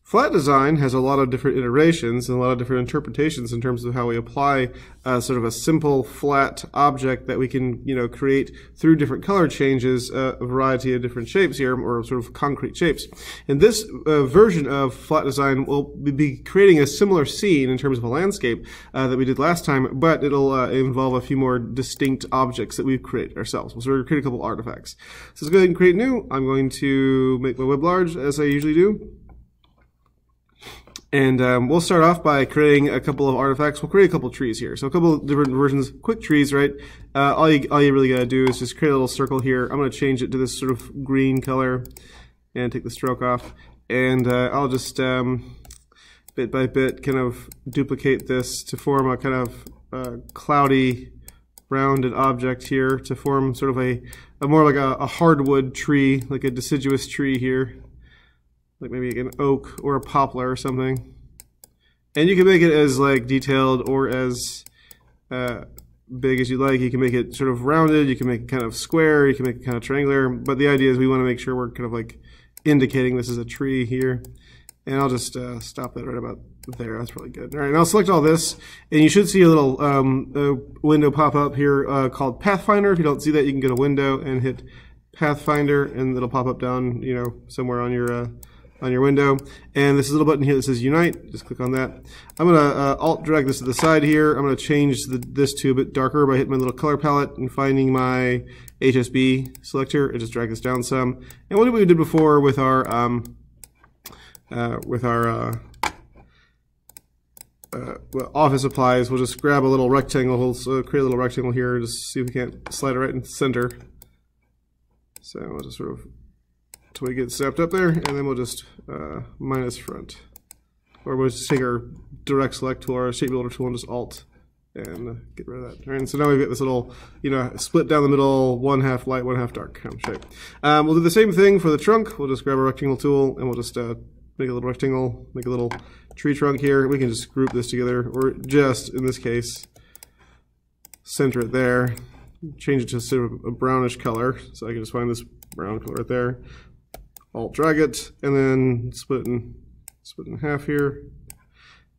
Flat design has a lot of different iterations and a lot of different interpretations in terms of how we apply sort of a simple flat object that we can, create through different color changes, a variety of different shapes here, or sort of concrete shapes. In this version of flat design, we'll be creating a similar scene in terms of a landscape that we did last time, but it'll involve a few more distinct objects that we've created ourselves. So we're going to create a couple artifacts. So let's go ahead and create new. I'm going to make my web large as I usually do. And we'll start off by creating a couple of artifacts. We'll create a couple of trees here. So a couple of different versions, quick trees, right? All you really gotta do is just create a little circle here. I'm gonna change it to this sort of green color and take the stroke off. And I'll just bit by bit kind of duplicate this to form a kind of cloudy, rounded object here to form sort of a more like a hardwood tree, like a deciduous tree here. Like maybe an oak or a poplar or something. And you can make it as like detailed or as big as you like. You can make it sort of rounded, you can make it kind of square, you can make it kind of triangular, but the idea is we want to make sure we're kind of like indicating this is a tree here. And I'll just stop that right about there. That's really good. All right, now I'll select all this, and you should see a little window pop up here called Pathfinder. If you don't see that, you can go to Window and hit Pathfinder, and it'll pop up down, somewhere on your window. And this is a little button here that says Unite. Just click on that. I'm going to Alt drag this to the side here. I'm going to change this to a bit darker by hitting my little color palette and finding my HSB selector and just drag this down some. And what we did before with our office supplies, we'll just grab a little rectangle. We'll create a little rectangle here. Just see if we can't slide it right in the center. So we'll just sort of until we get snapped up there, and then we'll just minus front. Or we'll just take our direct select tool, our shape builder tool, and just Alt and get rid of that. All right, and so now we've got this little, split down the middle, one half light, one half dark kind of shape. We'll do the same thing for the trunk. We'll just grab a rectangle tool, and we'll just make a little rectangle, make a little tree trunk here. We can just group this together, or just, in this case, center it there. Change it to sort of a brownish color, so I can just find this brown color right there. Alt drag it, and then split in half here,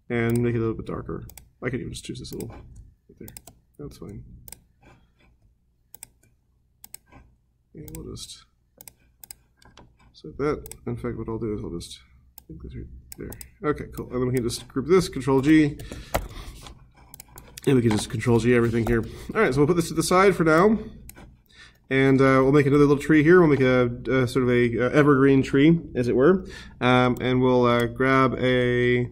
and make it a little bit darker. I could even just choose this little right there. That's fine. And we'll just set that. In fact, what I'll do is I'll just make this right there. Okay, cool. And then we can just group this, Control G, and we can just Control G everything here. All right, so we'll put this to the side for now. And we'll make another little tree here. We'll make a sort of a evergreen tree, as it were. And we'll grab a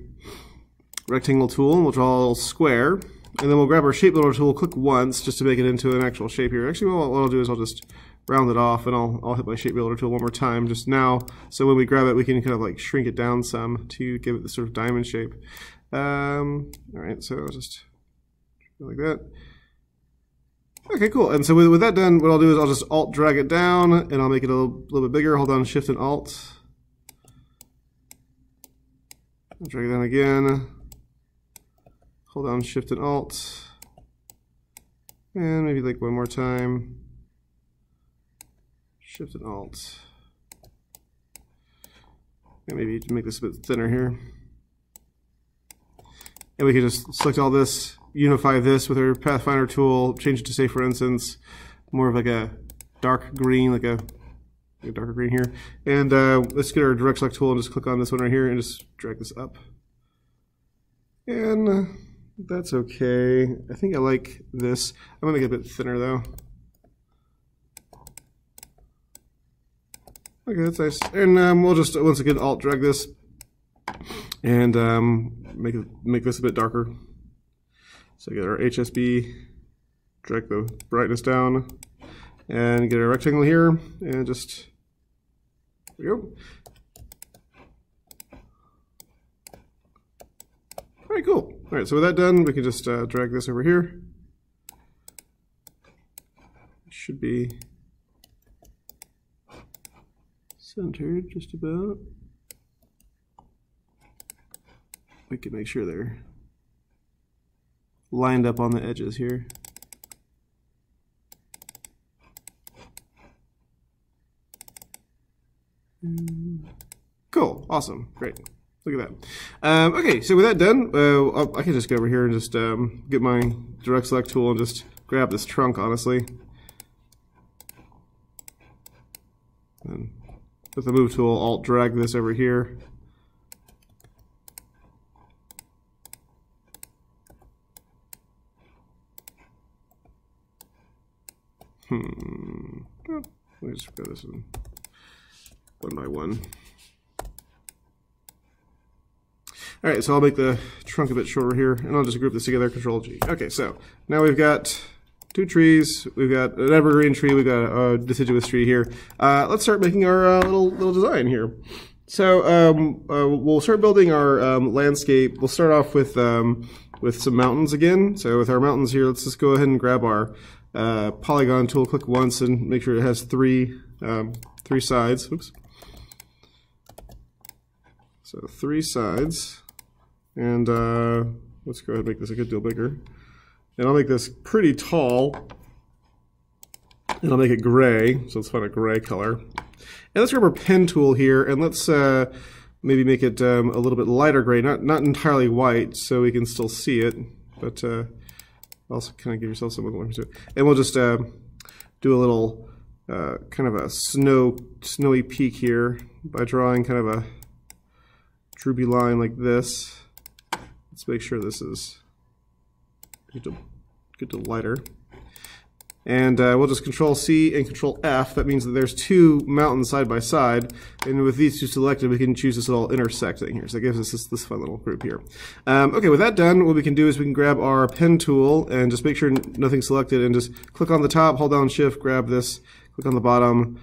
rectangle tool, and we'll draw a little square. And then we'll grab our shape builder tool, click once, just to make it into an actual shape here. Actually, what I'll do is I'll just round it off, and I'll hit my shape builder tool one more time, just now. So when we grab it, we can kind of like shrink it down some to give it this sort of diamond shape. All right, so I'll just go like that. Okay, cool. And so with that done, what I'll do is I'll just Alt drag it down, and I'll make it a little bit bigger. Hold down Shift and Alt. I'll drag it down again. Hold down Shift and Alt. And maybe like one more time. Shift and Alt. And maybe make this a bit thinner here. And we can just select all this, unify this with our Pathfinder tool, change it to, say, for instance, more of like a dark green, like a darker green here. And let's get our direct select tool and just click on this one right here and just drag this up. And that's okay. I think I like this. I'm gonna make it a bit thinner though. Okay, that's nice. And we'll just once again Alt drag this and make this a bit darker. So get our HSB, drag the brightness down, and get a rectangle here, and just, there we go. All right, cool. All right, so with that done, we can just drag this over here. It should be centered just about. We can make sure they're lined up on the edges here. Cool, awesome, great. Look at that. Okay, so with that done, I can just go over here and just get my direct select tool and just grab this trunk, honestly. And with the move tool, Alt drag this over here. Well, let me just go this one by one. Alright, so I'll make the trunk a bit shorter here, and I'll just group this together, Control G. Okay, so now we've got two trees, we've got an evergreen tree, we've got a deciduous tree here. Let's start making our little design here. So we'll start building our landscape. We'll start off with some mountains again. So with our mountains here, let's just go ahead and grab our polygon tool, click once, and make sure it has three sides. Oops. So 3 sides. And let's go ahead and make this a good deal bigger. And I'll make this pretty tall. And I'll make it gray. So let's find a gray color. And let's grab our pen tool here, and let's maybe make it a little bit lighter gray, not entirely white, so we can still see it, but also kind of give yourself some wiggle room to it. And we'll just do a little kind of a snowy peak here by drawing kind of a droopy line like this. Let's make sure this is get to lighter. And we'll just Control C and Control F. That means that there's 2 mountains side by side, and with these 2 selected, we can choose this little intersect thing here. So it gives us this fun little group here. Okay, with that done, what we can do is we can grab our pen tool and just make sure nothing's selected, and just click on the top, hold down Shift, grab this, click on the bottom,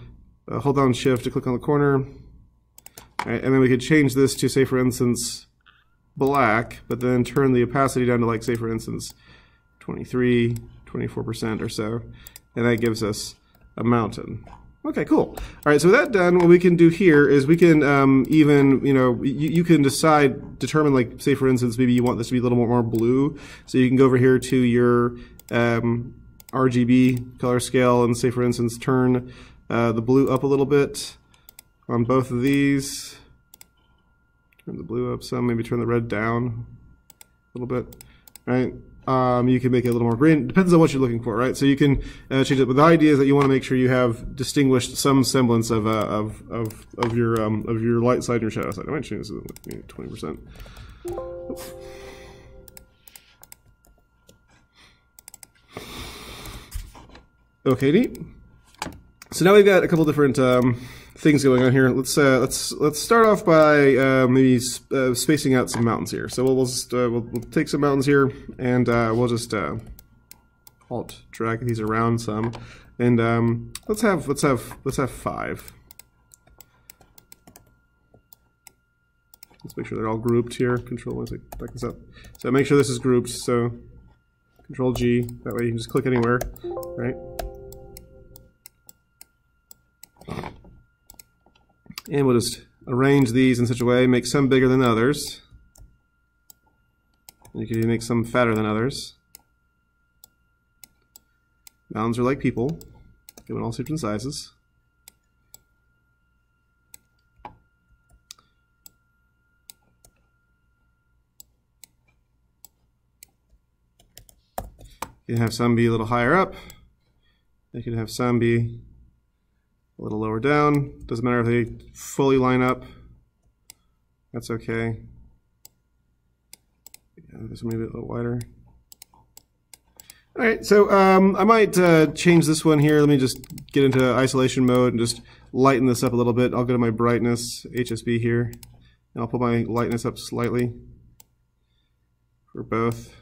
hold down Shift to click on the corner. All right, and then we could change this to, say for instance, black, but then turn the opacity down to, like, say for instance, 24% or so, and that gives us a mountain. Okay, cool. All right, so with that done, what we can do here is we can even, you can determine, like, say for instance, maybe you want this to be a little more blue, so you can go over here to your RGB color scale and, say for instance, turn the blue up a little bit on both of these. Turn the blue up some, maybe turn the red down a little bit, right? You can make it a little more green. Depends on what you're looking for, right? So you can change it. But the idea is that you want to make sure you have distinguished some semblance of your light side and your shadow side. I might change this to 20%. Okay, neat. So now we've got a couple different things going on here. Let's start off by maybe spacing out some mountains here. So we'll take some mountains here, and we'll just Alt drag these around some, and let's have 5. Let's make sure they're all grouped here. Control, let's back this up. So make sure this is grouped. So Control G. That way you can just click anywhere, right? And we'll just arrange these in such a way, make some bigger than others. And you can even make some fatter than others. Mountains are like people, given all shapes and sizes. You can have some be a little higher up. You can have some be a little lower down. Doesn't matter if they fully line up. That's okay. Yeah, this one maybe a little wider. All right, so I might change this one here. Let me just get into isolation mode and just lighten this up a little bit. I'll go to my brightness, HSB here, and I'll put my lightness up slightly for both.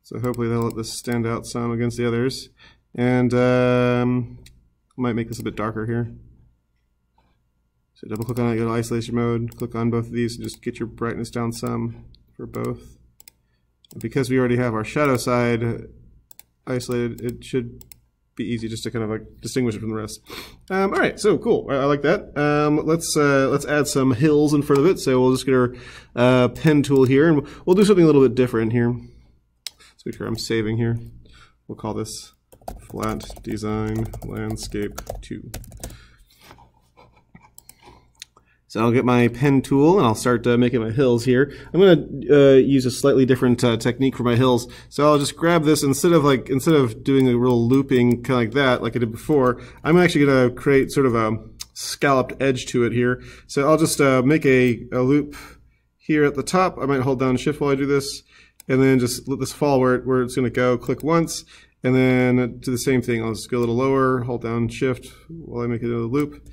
So hopefully they'll let this stand out some against the others. And I might make this a bit darker here. So double click on it, go to isolation mode, click on both of these, and just get your brightness down some for both. And because we already have our shadow side isolated, it should be easy just to kind of like distinguish it from the rest. All right, so cool. I like that. Let's add some hills in front of it. So we'll just get our pen tool here, and we'll do something a little bit different here. Let's make sure I'm saving here. We'll call this flat design landscape 2. So I'll get my pen tool and I'll start making my hills here. I'm going to use a slightly different technique for my hills. So I'll just grab this instead of doing a real looping kind of like that, like I did before. I'm actually going to create sort of a scalloped edge to it here. So I'll just make a loop here at the top. I might hold down Shift while I do this, and then just let this fall where it's going to go. Click once, and then do the same thing. I'll just go a little lower, hold down Shift while I make another loop.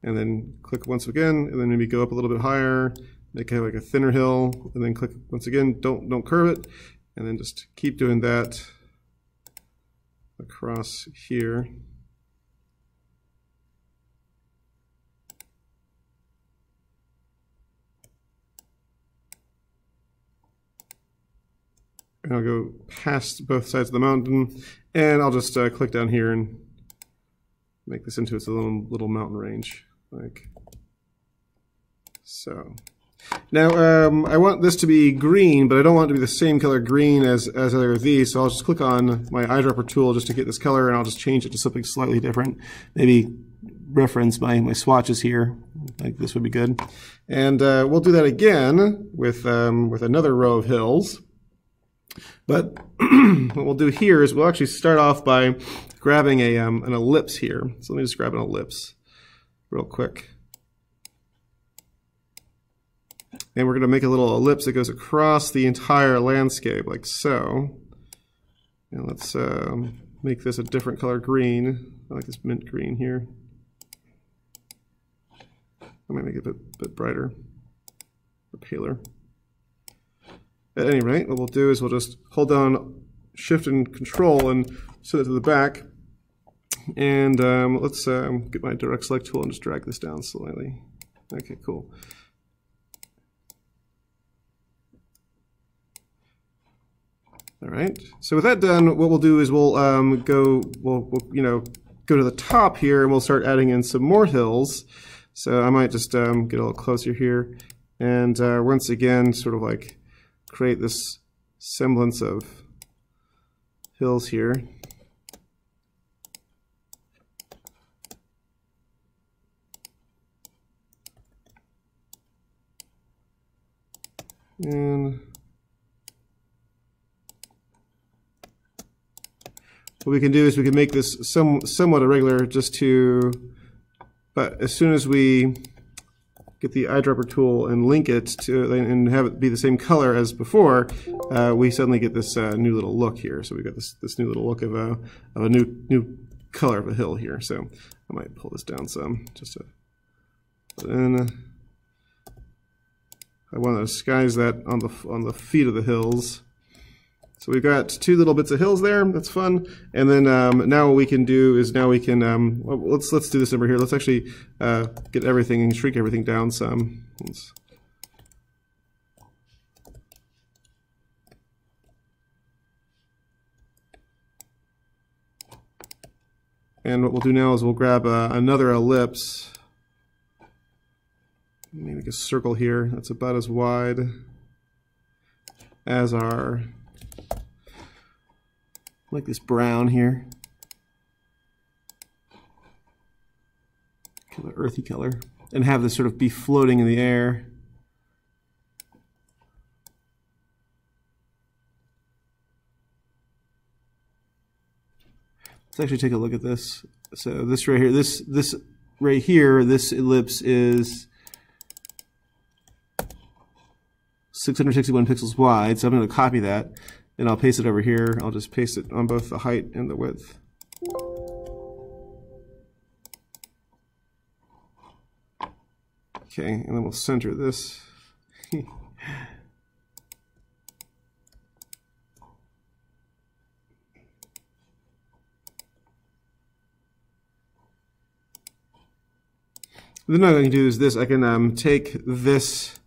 And then click once again, and then maybe go up a little bit higher, make it like a thinner hill, and then click once again. Don't curve it, and then just keep doing that across here. And I'll go past both sides of the mountain, and I'll just click down here and make this into its own little mountain range, like so. Now, I want this to be green, but I don't want it to be the same color green as either of these, so I'll just click on my eyedropper tool just to get this color, and I'll just change it to something slightly different. Maybe reference my swatches here, like this would be good. And we'll do that again with another row of hills. But what we'll do here is we'll actually start off by grabbing an ellipse here. So let me just grab an ellipse real quick. And we're going to make a little ellipse that goes across the entire landscape, like so. And let's make this a different color green. I like this mint green here. I might make it a bit brighter or paler. At any rate, what we'll do is we'll just hold down Shift and Control and set it to the back. And let's get my direct select tool and just drag this down slightly. Okay, cool. All right. So with that done, what we'll do is we'll go to the top here, and we'll start adding in some more hills. So I might just get a little closer here, and once again, sort of like create this semblance of hills here. And what we can do is we can make this somewhat irregular but as soon as we get the eyedropper tool and link it to and have it be the same color as before, we suddenly get this new little look here. So we've got this new little look of a new color of a hill here. So I might pull this down some just to put in. I want to disguise that on the feet of the hills. So we've got two little bits of hills there. That's fun. And then now what we can do is let's do this over here. Let's actually get everything and shrink everything down some. And what we'll do now is we'll grab another ellipse. Maybe make a circle here that's about as wide as our, like this brown here. Kind of earthy color. And have this sort of be floating in the air. Let's actually take a look at this. So this right here, this ellipse is 661 pixels wide, so I'm going to copy that, and I'll paste it over here. I'll just paste it on both the height and the width. Okay, and then we'll center this. Then what I can do is this. I can take this,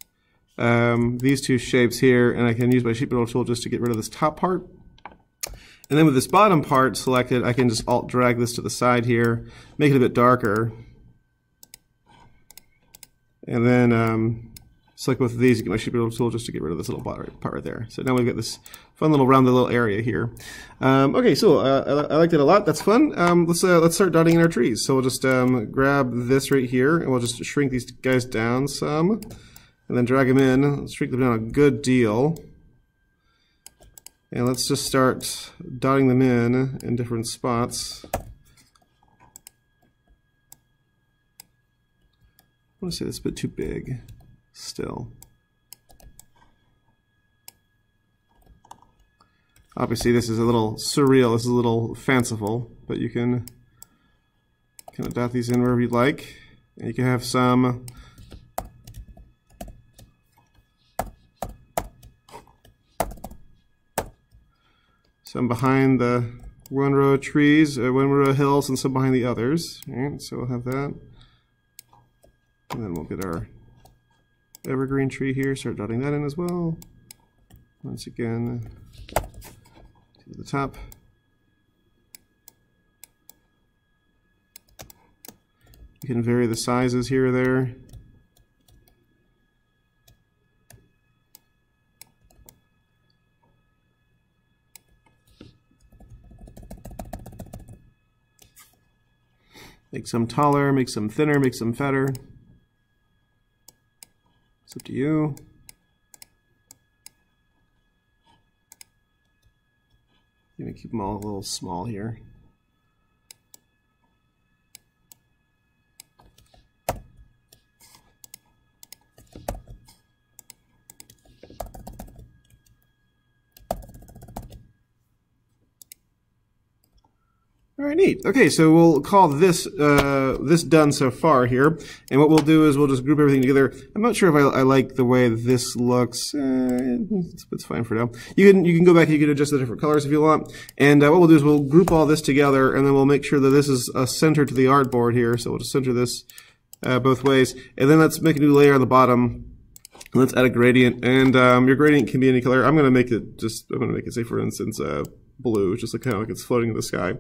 these two shapes here, and I can use my shape builder tool just to get rid of this top part. And then with this bottom part selected, I can just alt drag this to the side here, make it a bit darker, and then select both of these. You get my shape builder tool just to get rid of this little part right there. So now we've got this fun little rounded little area here. Okay, so I liked it a lot. That's fun. Let's start dotting in our trees. So we'll just grab this right here, and we'll just shrink these guys down some, and then drag them in. Let's shrink them down a good deal. And let's just start dotting them in different spots. I want to say that's a bit too big still. Obviously this is a little surreal, this is a little fanciful, but you can kind of dot these in wherever you'd like. And you can have some behind the one row of trees, one row of hills, and some behind the others. Alright, so we'll have that. And then we'll get our evergreen tree here, start dotting that in as well. Once again, to the top. You can vary the sizes here or there. Make some taller, make some thinner, make some fatter. It's up to you. I'm going to keep them all a little small here. All right, neat. Okay, so we'll call this this done so far here, and what we'll do is we'll just group everything together. I'm not sure if I like the way this looks. It's fine for now. You can go back. You can adjust the different colors if you want. And what we'll do is we'll group all this together, and then we'll make sure that this is centered to the artboard here. So we'll just center this both ways, and then let's make a new layer on the bottom. Let's add a gradient, and your gradient can be any color. I'm going to make it say, for instance, blue, just kind of like it's floating in the sky.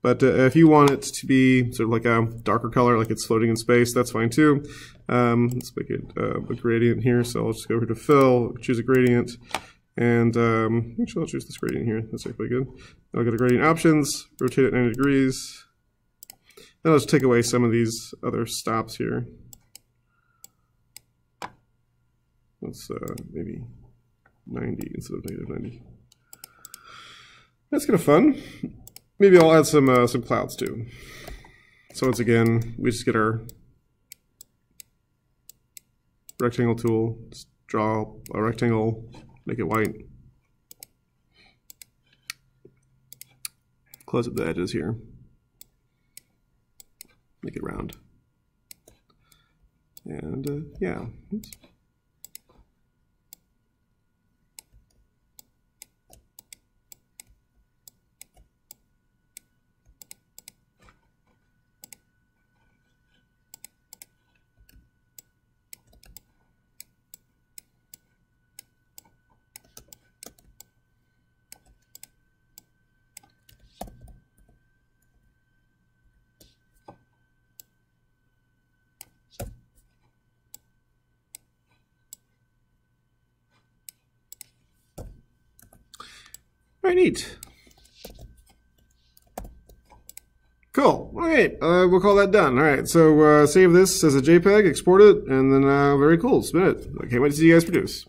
But if you want it to be sort of like a darker color, like it's floating in space, that's fine too. Let's make it a gradient here. So I'll just go over to fill, choose a gradient, and actually I'll choose this gradient here. That's actually good. I'll go to gradient options, rotate it 90 degrees. Then I'll just take away some of these other stops here. Let's maybe 90 instead of -90. That's kind of fun. Maybe I'll add some clouds too. So once again, we just get our rectangle tool, just draw a rectangle, make it white. Close up the edges here. Make it round. And yeah. Oops. All right, neat. Cool. Okay, we'll call that done. All right, so save this as a JPEG, export it, and then very cool, submit it. I can't wait to see you guys produce.